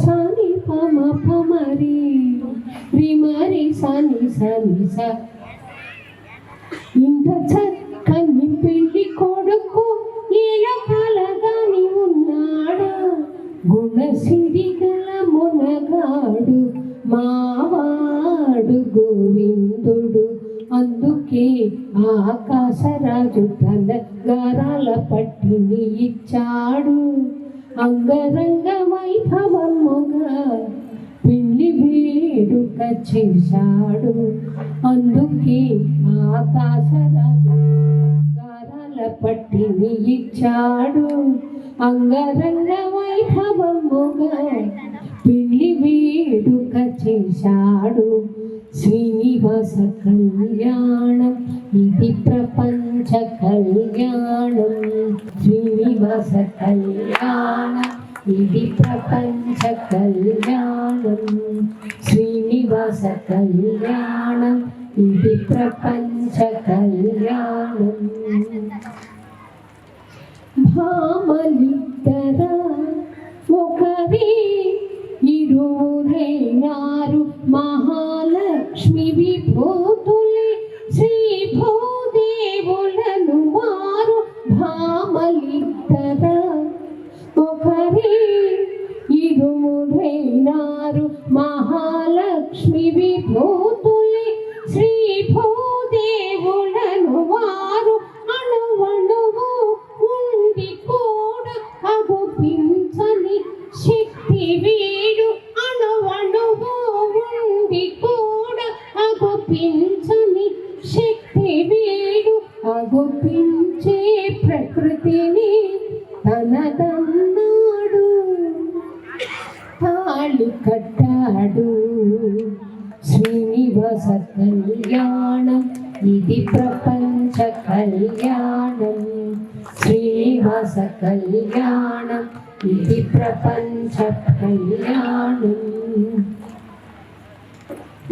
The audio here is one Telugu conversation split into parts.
సాని పమ పమరి రిమరి సాని సాని స. ఇంత చక్కని పెళ్లి కొడుకు ఏలో కలగాని ఉన్నాడా, గుణసిరిగల మునగాడు మావాడు గోవిందుడు. అందుకే ఆకాశరాజు తన గారాల పట్టిని ఇచ్చాడు, అంగరంగ వైభవముగా పెళ్లి వేడుక చేశాడు. అందుకే ఆకాశరాజు గారాల పట్టిని ఇచ్చాడు, అంగరంగ వైభవముగా పెళ్లి వేడుక చేశాడు. శ్రీనివాస కళ్యాణం ఇది ప్రపంచ కళ్యాణం, శ్రీనివాస కళ్యాణం ఇది ప్రపంచ కళ్యాణం, శ్రీనివాస కళ్యాణం ఇది ప్రపంచ కళ్యాణం. భామలిద్దరా ఒకరే ఇరువురైనారు, మహాలక్ష్మి విభూతులే శ్రీ భూదేవులను వారు. భామలిద్దరా ఒకరే ఇరువురైనారు, మహాలక్ష్మి విభూతులే శ్రీ భూదేవులను వారు. అణువణువు ఉండి కూడా అగుపించని శక్తి వీడు, అణువణువు ఉండి కూడా అగుపించని శక్తి వీడు. అగుపించే ప్రకృతిని తనదన్నాడు, తాళి కట్టాడు. శ్రీనివాస కళ్యాణం ఇది ప్రపంచ కళ్యాణం, శ్రీనివాస కళ్యాణం ఇది ప్రపంచ కళ్యాణం.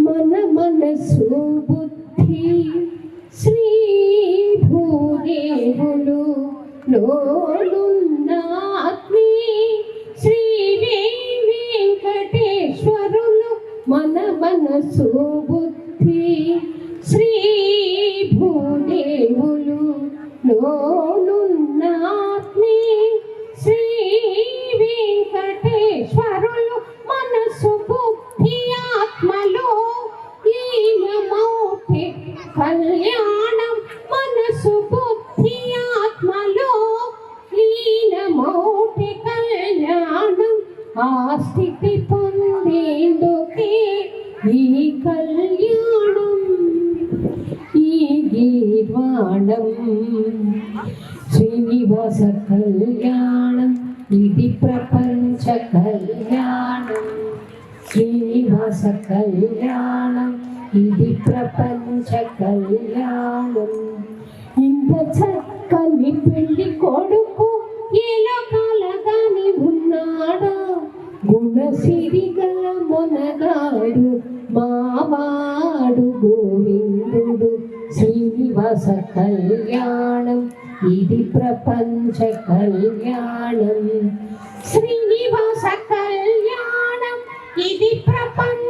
మన మనసు బుద్ధి శ్రీ భూదేవులు లోనున్న ఆత్మీ శ్రీ వెంకటేశ్వరులు. మన మనసు బుద్ధి శ్రీ భూదేవులు లోనున్న ఆత్మీ శ్రీ వెంకటేశ్వరులు. మనసు బుద్ధి ఆత్మలో లీనమౌతే కళ్యాణం, మనసు బుద్ధి ఆత్మలో లీనమౌతే కళ్యాణం. ఆ స్థితి పొందేందుకే ఈ కళ్యాణం, ఈ గీర్వాణం. శ్రీనివాస కళ్యాణం ఇది ప్రపంచ కళ్యాణం, శ్రీనివాస కళ్యాణం ఇది ప్రపంచ కళ్యాణం. ఇంత చక్కని పెళ్లి కొడుకు ఎలా కాలగాని ఉన్నాడా, గుణసిరిగల మునగాడు మావాడు గోవిందుడు. శ్రీనివాస కళ్యాణం ఇది ప్రపంచ కళ్యాణం, శ్రీనివాస కళ్యాణం ఇది ప్రపంచ